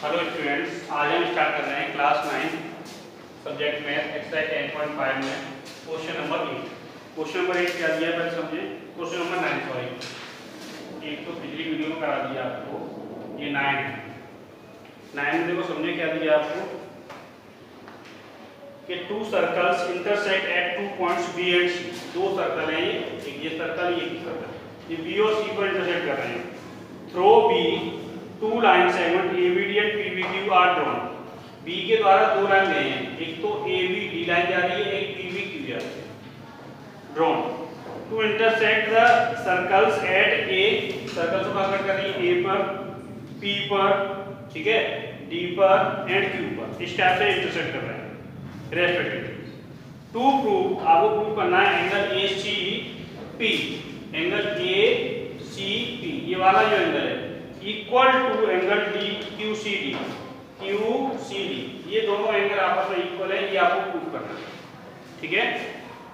Hello students, आज हम start कर रहे हैं क्लास 9 सब्जेक्ट मैथ एक्सरसाइज 10.5 में क्वेश्चन नंबर 8। क्वेश्चन नंबर 8 क्या दिया है पहले समझे। क्वेश्चन नंबर 9 सॉरी, एक तो पिछली वीडियो में करा दिया आपको, ये 9 है। 9 में देखो समझे क्या दिया आपको कि two circles intersect at two points B and C. दो सर्कल हैं, ये एक ये सर्कल, ये सर्कल, ये बी और सी पर इंटरसेक्ट कर रहे हैं। Through B two line segment ABD and PBQ are drawn. B के द्वारा दो लाइन गए हैं, एक तो एबीडी लाइन जा रही है, एक पीबीक्यू जा रही है। Drawn to intersect the circles at A, circles को कहां कर रही है, ए पर, पी पर, ठीक है, डी पर एंड क्यू पर। इस टाइप से इंटरसेक्ट कर रहे हैं रेस्पेक्टिवली। टू प्रूव, आपको प्रूव करना है angle A C P, angle A C P ये वाला जो एंगल है equal to angle D Q C D, Q C D, ये दोनों एंगल आपस में इक्वल है, ये आपको प्रूव करना है, ठीक है।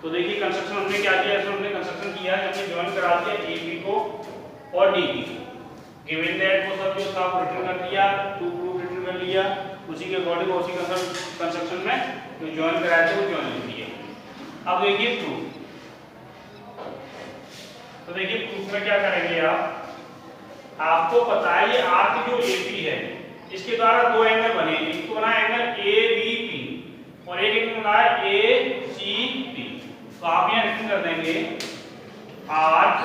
तो देखिए कंस्ट्रक्शन हमने क्या किया, इसमें हमने कंस्ट्रक्शन किया है, हमने ज्वाइन करा दिया ए बी को और डी बी को। गिवन दैट वो सब जो था रिटर्न कर दिया, टू प्रूफ रिटर्न कर लिया, उसी के अकॉर्डिंग उसी कंस्ट्रक्शन में जो ज्वाइन कराया था वो ज्वाइन लिख दिया। अब देखिए प्रूफ, तो देखिए प्रूफ में क्या करेंगे आप, आपको पता है ये आर्क जो एपी है इसके द्वारा दो एंगल बने, एक तो बना एंगल एबीपी और एक एंगल बना है एसीपी। तो आप यहां रिटर्न कर देंगे arc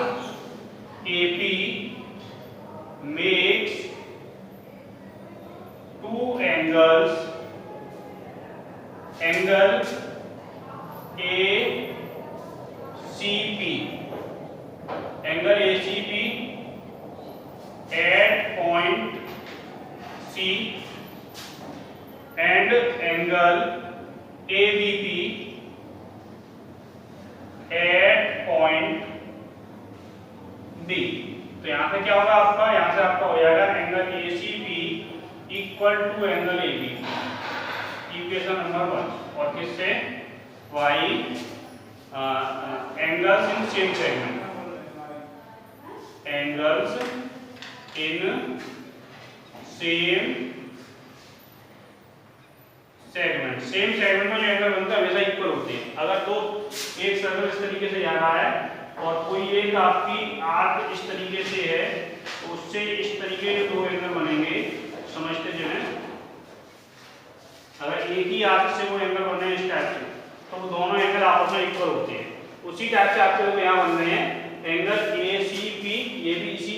AP makes two angles, angle ACP, angle ACP at point C and angle ABP at point B। तो यहां से क्या होगा आपका, यहां से आपका हो जाएगा angle ACP equal to angle ABP, equation number 1। और किससे, y angles in same segment, angles in same segment. Same segment में जो एंगल बनता है हमेशा इक्वल होते हैं। अगर तो एक सर्कल इस तरीके से जा रहा है और कोई एक आपकी आर्क इस तरीके से है, तो उससे इस तरीके के दो एंगल बनेंगे, समझते जो है। अगर एक ही आर्क से वो एंगल बने इस टाइप से, तो वो दोनों एंगल आपस में इक्वल होते हैं। उसी टाइप से आपके लोग यहाँ बन रहे हैं एंगल ए सी पी, ये भी इसी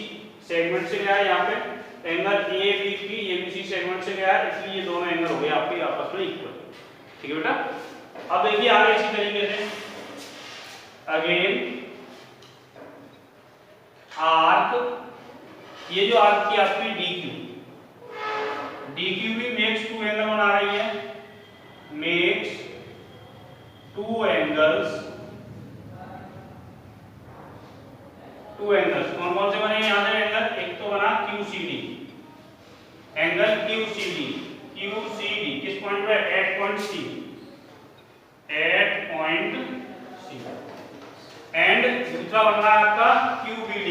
सेगमेंट से गया है, यहाँ पे एंगल ए बी पी ये भी इसी सेगमेंट से गया है, इसलिए ये दोनों एंगल हो गए आपके आपस में इक्वल, ठीक है बेटा। अब देखिए आगे इसी तरीके से अगेन आर्क, ये जो आर्क की आपकी डी क्यू भी मेक्स टू एंगल बना रही है, makes two angles, two angles कौन कौन से बने यहां से एंगल, एक तो बना QCD, एंगल QCD, QCD किस पॉइंट पे, at point C, at point C। And दूसरा बन रहा है आपका QBD,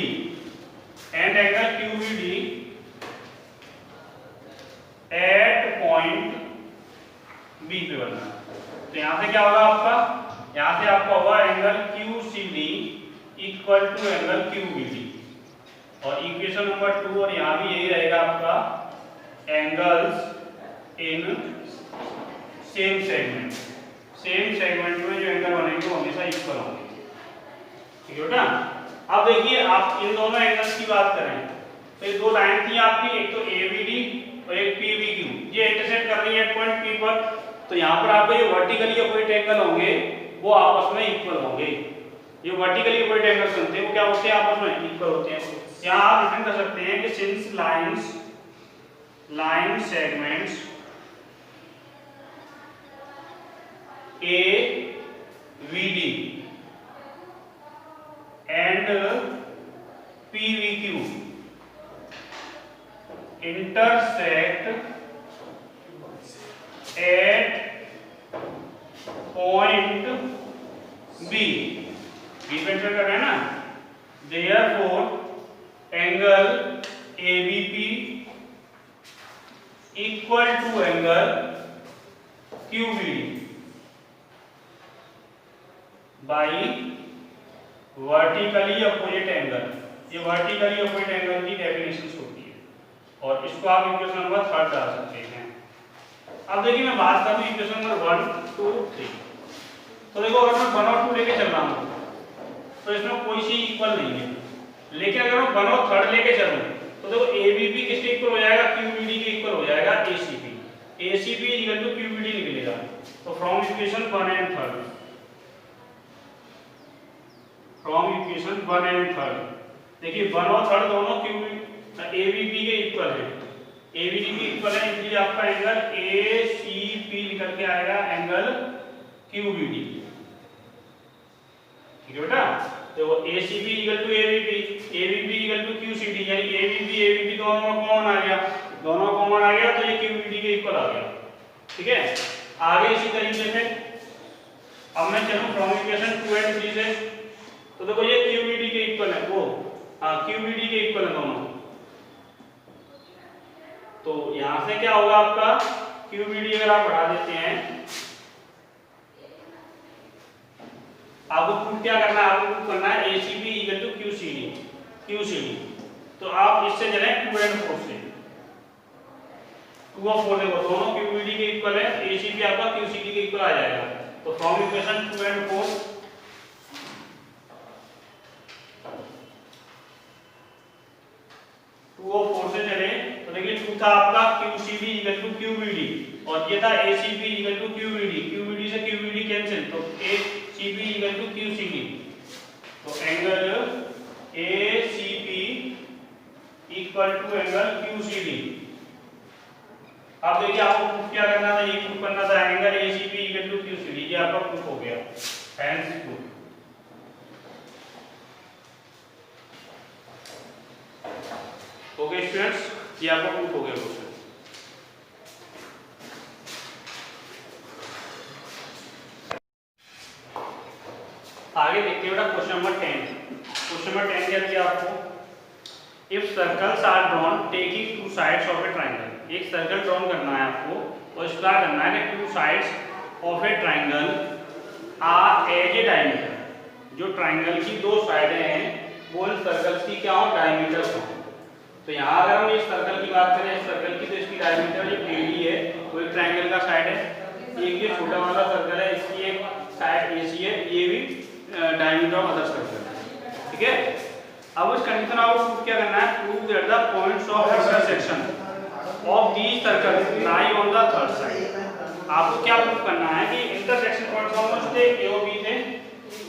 and angle QBD at point B पे बनना है। तो यहां से क्या होगा आपका, यहां से आपका होगा angle QCD equal to angle QBD, और इक्वेशन नंबर 2 और यहां भी यही रहेगा आपका, angles in same segment. Same segment में जो एंगल बनेंगे वो हमेशा इक्वल होंगे, ठीक है बेटा। अब देखिए आप इन दोनों एंगल्स की बात करें तो ये दो लाइन थी आपकी, एक तो ABD और एक PBQ, ये इंटरसेक्ट कर रही है पॉइंट P पर। तो यहां पर आपके जो वर्टिकली अपोजिट एंगल होंगे वो आपस में इक्वल होंगे। ये वर्टिकली अपोजिट एंगल्स बनते हैं वो क्या होते हैं, आपस में इक्वल होते हैं। यहां आप रिटर्न कर सकते हैं कि since line segments AVD and PVQ intersect at point B, B पे कर रहे हैं ना, therefore angle ABP equal to angle QBD by vertically opposite angle. ये वर्टिकली अपोजिट एंगल की डेफिनेशन होती है और इसको आप इक्वेशन नंबर 3 डाल सकते हैं। अब देखिए मैं बात करूं इक्वेशन नंबर 1 2 3। तो देखो अगर मैं 1 और 2 लेके चल रहा हूं तो इसमें कोई सी इक्वल नहीं है, लेकिन अगर मैं 1 और 3 लेके चलूं तो देखो ABP किसके इक्वल हो जाएगा, QBD के इक्वल हो जाएगा ACP। ACP equal to QBD निकलेगा। तो from equation 1 and 3, from equation 1 and 3 देखिए 1 और 3 दोनों ABP के इक्वल है, ABD के इक्वल है, इसलिए आपका एंगल ACP निकल के आएगा एंगल QBD। ठीक है बेटा। तो ACP equal to ABP, ABP equal to QCD, यानी ABP दोनों कॉमन आ गया, दोनों कॉमन आ गया तो ये QBD के इक्वल आ गया। ठीक है। आगे इसी तरीके से अब मैं चलूं फ्रॉम इक्वेशन 2 एंड 3 से, तो देखो ये QBD के इक्वल है, वो QBD के इक्वल है दोनों। तो यहां से क्या होगा आपका QBD अगर आप बढ़ा देते हैं, आपको प्रूफ क्या करना है, आपको प्रूफ करना है ACP इक्वल टू QCD। तो आप इससे चलें 2 एंड 4 से, 2 और 4 देखो दोनों QBD के इक्वल है, ACP आपका QCD के इक्वल आ जाएगा। तो फ्रॉम इक्वेशन 2 एंड 4 2 और 4 से चले तो देखिए 2 था आपका QCD इक्वल टू QBD और ये था ACP इक्वल टू QBD से QBD कैंसिल, तो ACP इक्वल टू QCD। तो angle ACP equal to angle QCD। अब देखिए आपको प्रूफ क्या करना था, ये प्रूफ करना था angle ACP equal to QCD, ये आपका प्रूफ हो गया, हेंस प्रूफ। ओके स्टूडेंट्स, ये आपका प्रूफ हो गया क्वेश्चन। आगे देखते हैं बेटा क्वेश्चन नंबर 10। क्वेश्चन नंबर 10 क्या दिया आपको, if circles are drawn taking 2 sides of a triangle. एक सर्कल ड्रॉन करना है आपको और इसका करना है कि 2 sides of a triangle are as a diameter. जो ट्रायंगल की 2 साइडें हैं वो इन सर्कल्स की क्या हो, डायमीटर्स हो। तो यहाँ अगर हम इस सर्कल की बात करें, इस सर्कल की, तो इसकी डायमीटर जो AD है वो एक ट्रायंगल का साइड है, एक ये छोटा वाला सर्कल है इसकी एक साइड AC है, ये भी डायमीटर ऑफ अदर सर्कल है। ठीक है। अब इस कंडीशन आपको प्रूफ क्या करना है, prove that the points of intersection of these circles lie on the third side. आपको क्या प्रूफ करना है कि intersection points of the A और B थे,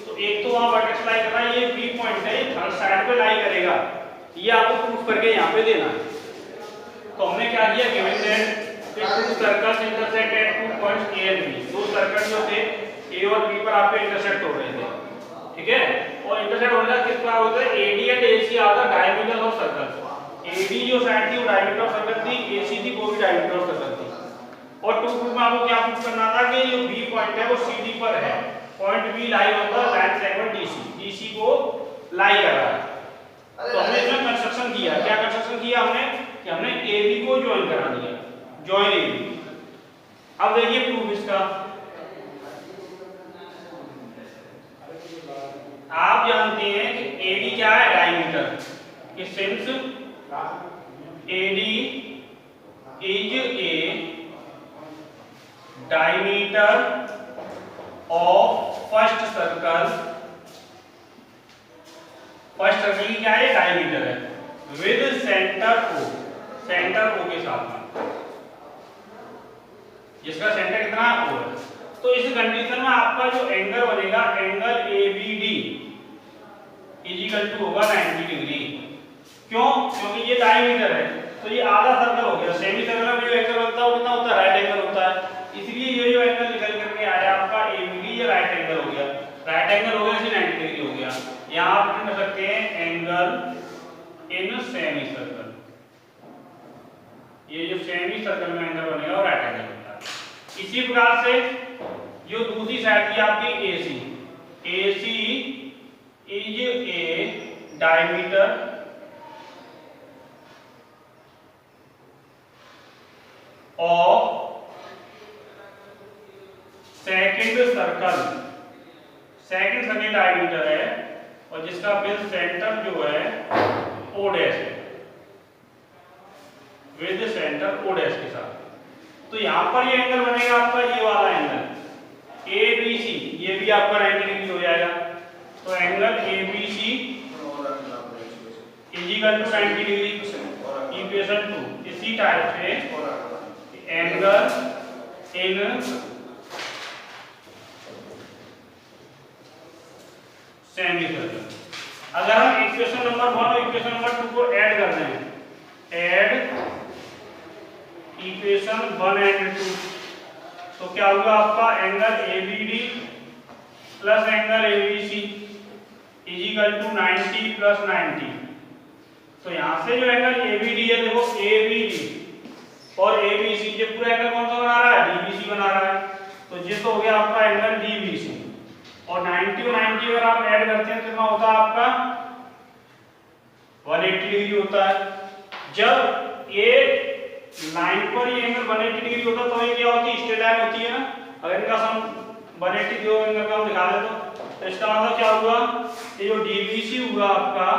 तो एक तो वहां वर्टेक्स लाई कर रहा है, ये B पॉइंट है, ये थर्ड साइड पे लाई करेगा, ये आपको प्रूफ करके यहाँ पे देना है। तो हमने क्या किया, given that to circles intersect eight 2 points A and B। 2 circle जो थे A और B पर आपके इंटरसेक्ट हो रहे थे। ठीक है। और इंटरसेक्ट होने का किस प्रकार होता है, AD and AC are the diameter of circle. AD जो साइड थी वो डायमीटर ऑफ सर्कल थी, AC थी वो भी डायमीटर ऑफ सर्कल थी। और 2 प्रूफ में आपको क्या प्रूफ करना था कि जो B पॉइंट है वो CD पर है, point B lie on the line segment DC को लाई कर रहा है। तो हमने इसमें कंस्ट्रक्शन किया, क्या कंस्ट्रक्शन किया हमने कि हमने AB को ज्वाइन करा दिया, ज्वाइन AB। अब देखिए प्रूफ इसका, आप जानते हैं कि AD क्या है, डायमीटर, कि since AD is a diameter of first circle, first circle की क्या है, डायमीटर है, विद सेंटर O के साथ में, जिसका सेंटर कितना है O है। तो इस कंडीशन में आपका जो एंगल बनेगा, एंगल ABD इजिकल टू होगा 90 डिग्री। क्यों, क्योंकि ये डायमीटर है, तो ये आधा सर्कल हो गया। सेमी सर्कल में जो एंगल बनता है वो कितना होता है, राइट एंगल होता है, इसलिए ये जो एंगल निकल करके आया आपका ABD, ये राइट एंगल हो गया, राइट एंगल हो गया, इसे 90 डिग्री हो गया। यहाँ आप लिख सकते हैं एंगल इन सेमी सर्कल, ये जो सेमी सर्कल में एंगल बनेगा वो राइट एंगल होता है। इसी प्रकार से जो दूसरी साइड की आपकी AC is a diameter of second circle, second diameter है और जिसका विद सेंटर जो है ओ डैश है, विद सेंटर ओ डैश के साथ। तो यहां पर ये एंगल बनेगा आपका ये वाला एंगल ए बी सी, ये भी आपका 90 डिग्री हो जाएगा। तो angle A B C is equal to 90 degree, equation 2। इसी टाइप से एंगल इन सेमी सर्कल, अगर हम इक्वेशन नंबर 1 और इक्वेशन नंबर 2 को ऐड कर दें, ऐड इक्वेशन 1 एंड 2, तो क्या होगा आपका angle ABD plus angle ABC is equal to 90 plus 90। तो यहां से जो एंगल ABD है देखो, ABD और ABC, ये पूरा एंगल कौन सा बना रहा है, DBC बना रहा है। तो ये तो हो गया आपका एंगल DBC, और 90 और 90 अगर आप ऐड करते हैं तो कितना होता है आपका 180 डिग्री होता है। जब ये लाइन पर ये एंगल 180 डिग्री होता है तो ये क्या होती है, स्ट्रेट लाइन होती है ना। अगर इनका सम 180 जो एंगल का हम दिखा दे तो इसका मतलब क्या हुआ, ये जो DBC हुआ आपका,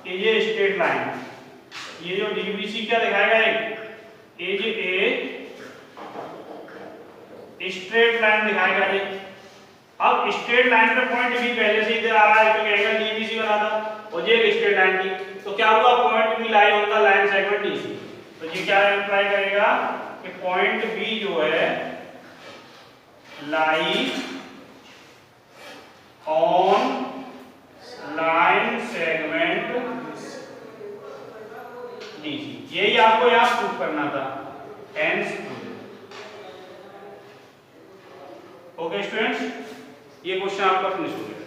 ये स्ट्रेट लाइन, ये जो DBC क्या दिखाएगा, एक स्ट्रेट लाइन दिखाएगा ये। अब स्ट्रेट लाइन पे पॉइंट भी पहले से इधर आ रहा है क्योंकि एंगल DBC बना था और ये एक स्ट्रेट लाइन थी। तो क्या हुआ, point B lie on the line segment DC। तो ये क्या इंप्लाई करेगा कि पॉइंट बी जो है lie on line segment DC। यही आपको यहां प्रूफ करना था, हेंस प्रूफ। ओके स्टूडेंट्स, ये क्वेश्चन आपका फिनिश हो गया।